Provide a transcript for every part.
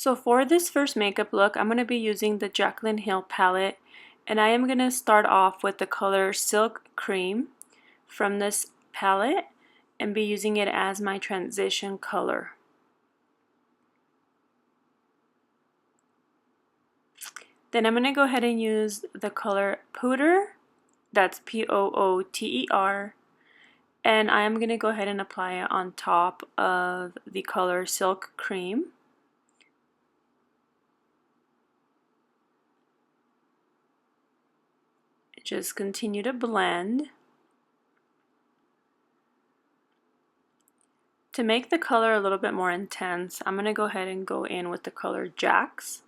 So for this first makeup look, I'm going to be using the Jaclyn Hill palette, and I am going to start off with the color Silk Cream from this palette and be using it as my transition color. Then I'm going to go ahead and use the color Pooter, that's P-O-O-T-E-R, and I am going to go ahead and apply it on top of the color Silk Cream. Just continue to blend. To make the color a little bit more intense, I'm going to go ahead and go in with the color Jax.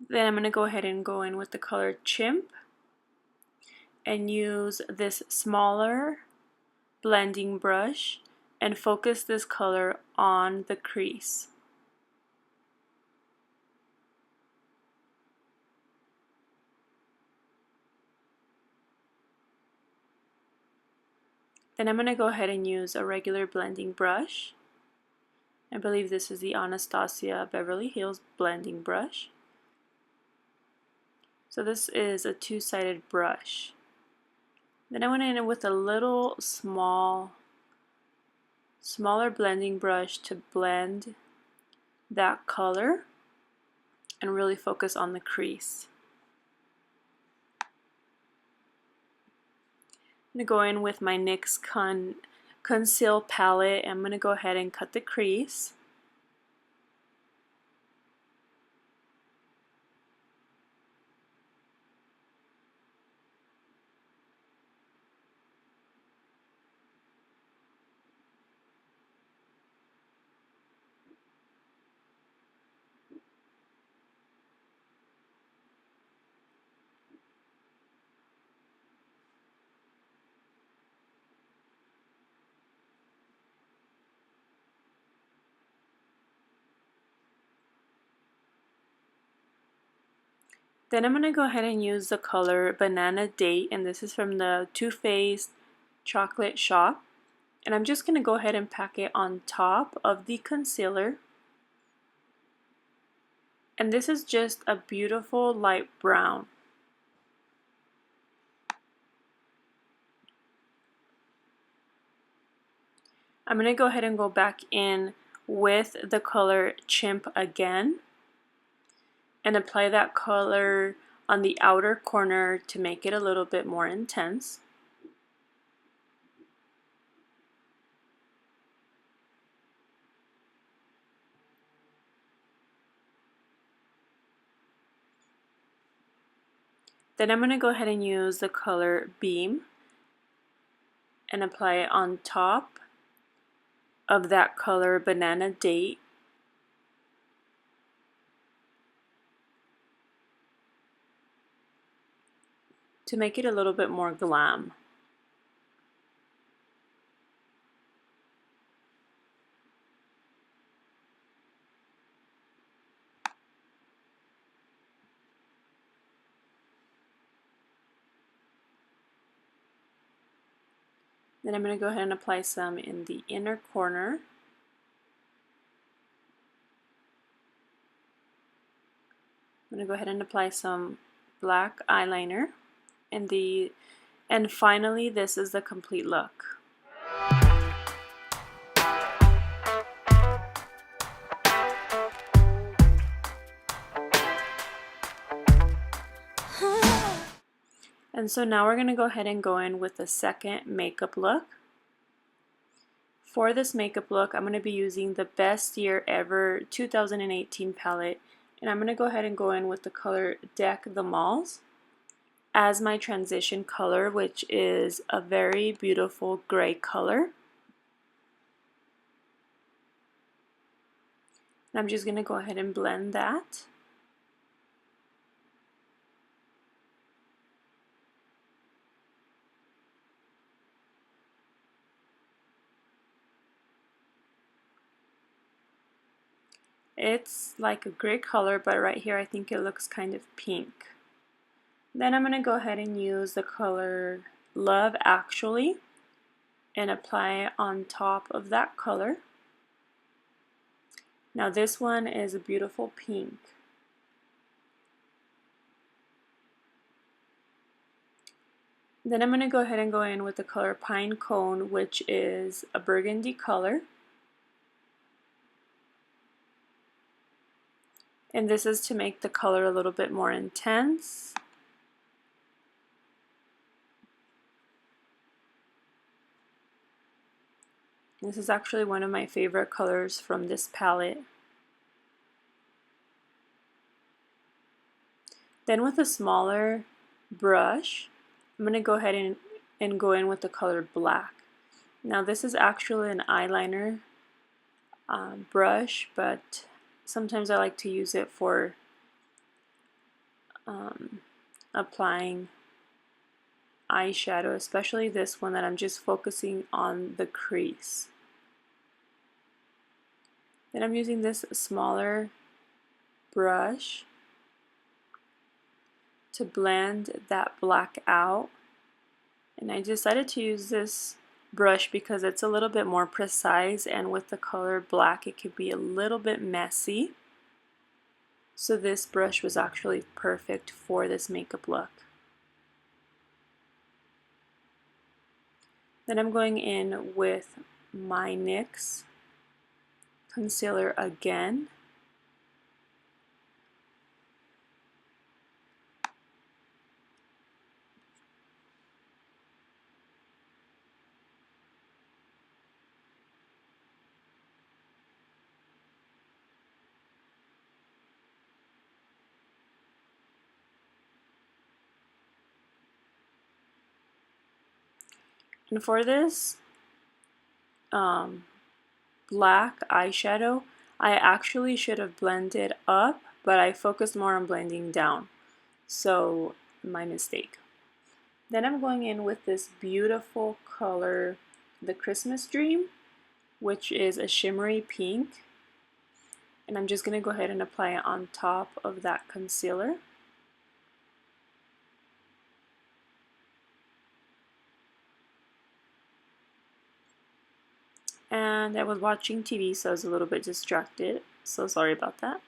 Then I'm going to go ahead and go in with the color Chimp and use this smaller blending brush and focus this color on the crease. Then I'm going to go ahead and use a regular blending brush. I believe this is the Anastasia Beverly Hills blending brush. So this is a two-sided brush. Then I went in with a little smaller blending brush to blend that color and really focus on the crease. I'm going to go in with my NYX Conceal palette. I'm going to go ahead and cut the crease. Then I'm going to go ahead and use the color Banana Date, and this is from the Too Faced Chocolate Shop. And I'm just going to go ahead and pack it on top of the concealer. And this is just a beautiful light brown. I'm going to go ahead and go back in with the color Chimp again and apply that color on the outer corner to make it a little bit more intense. Then I'm going to go ahead and use the color Beam and apply it on top of that color Banana Date. To make it a little bit more glam. Then I'm going to go ahead and apply some in the inner corner. I'm going to go ahead and apply some black eyeliner and finally this is the complete look. And so now we're going to go ahead and go in with the second makeup look. For this makeup look, I'm going to be using the Best Year Ever 2018 palette, and I'm going to go ahead and go in with the color Deck the Malls as my transition color, which is a very beautiful gray color. And I'm just going to go ahead and blend that. It's like a gray color, but right here I think it looks kind of pink. Then I'm going to go ahead and use the color Love Actually and apply it on top of that color. Now this one is a beautiful pink. Then I'm going to go ahead and go in with the color Pine Cone, which is a burgundy color. And this is to make the color a little bit more intense. This is actually one of my favorite colors from this palette. Then with a smaller brush, I'm going to go ahead and go in with the color Black. Now this is actually an eyeliner brush, but sometimes I like to use it for applying eyeshadow, especially this one that I'm just focusing on the crease. Then I'm using this smaller brush to blend that black out, and I decided to use this brush because it's a little bit more precise, and with the color black it could be a little bit messy, so this brush was actually perfect for this makeup look. Then I'm going in with my NYX concealer again. And for this black eyeshadow, I actually should have blended up, but I focused more on blending down. So, my mistake. Then I'm going in with this beautiful color, the Christmas Dream, which is a shimmery pink. And I'm just going to go ahead and apply it on top of that concealer. And I was watching TV, so I was a little bit distracted. So sorry about that.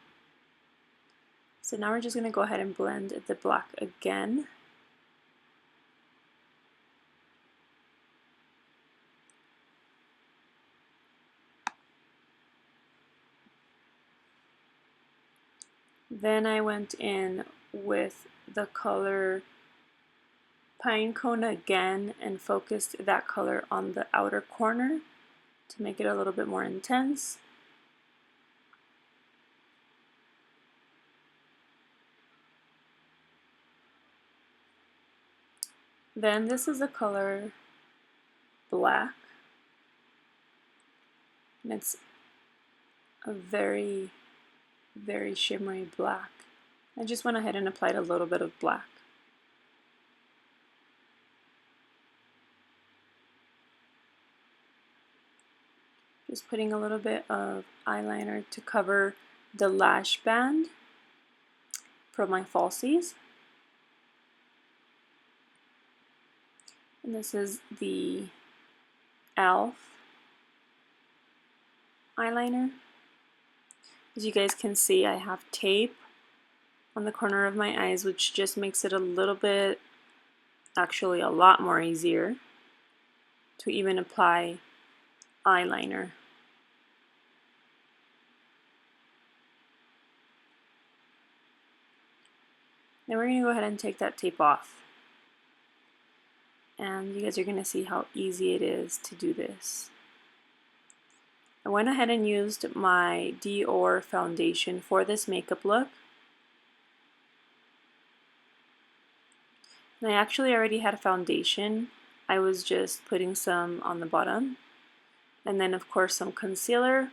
So now we're just going to go ahead and blend the black again. Then I went in with the color Pine Cone again and focused that color on the outer corner to make it a little bit more intense. Then this is the color Black, and it's a very shimmery black. I just went ahead and applied a little bit of black. Just putting a little bit of eyeliner to cover the lash band from my falsies. And this is the e.l.f. eyeliner. As you guys can see, I have tape on the corner of my eyes, which just makes it a little bit, actually a lot more easier to even apply eyeliner. Then we're going to go ahead and take that tape off. And you guys are going to see how easy it is to do this. I went ahead and used my DIOR foundation for this makeup look. And I actually already had a foundation. I was just putting some on the bottom. And then of course some concealer,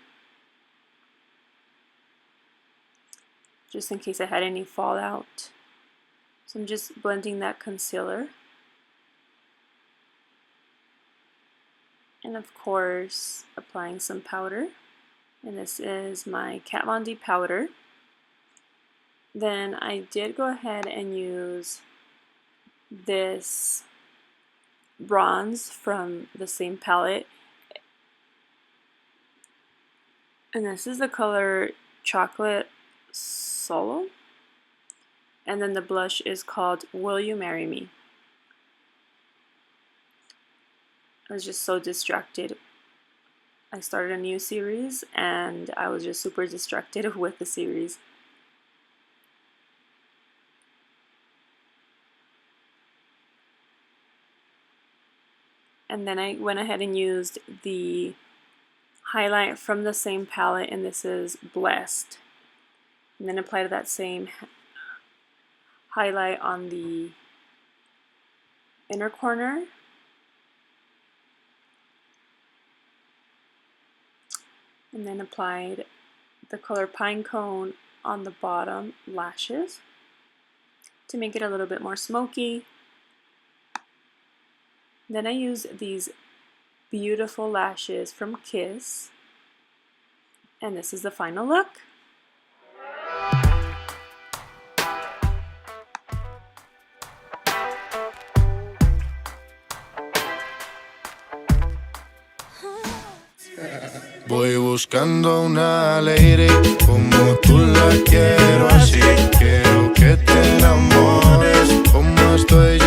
just in case I had any fallout. So I'm just blending that concealer. And of course applying some powder. And this is my Kat Von D powder. Then I did go ahead and use this bronze from the same palette. And this is the color Chocolate Solo. And then the blush is called Will You Marry Me? I was just so distracted. I started a new series and I was just super distracted with the series. And then I went ahead and used the highlight from the same palette, and this is Blessed. And then applied that same highlight on the inner corner. And then applied the color Pine Cone on the bottom lashes to make it a little bit more smoky. Then I used these beautiful lashes from Kiss, and this is the final look. Voy buscando una lady como tú la quiero así. Quiero que te enamores como estoy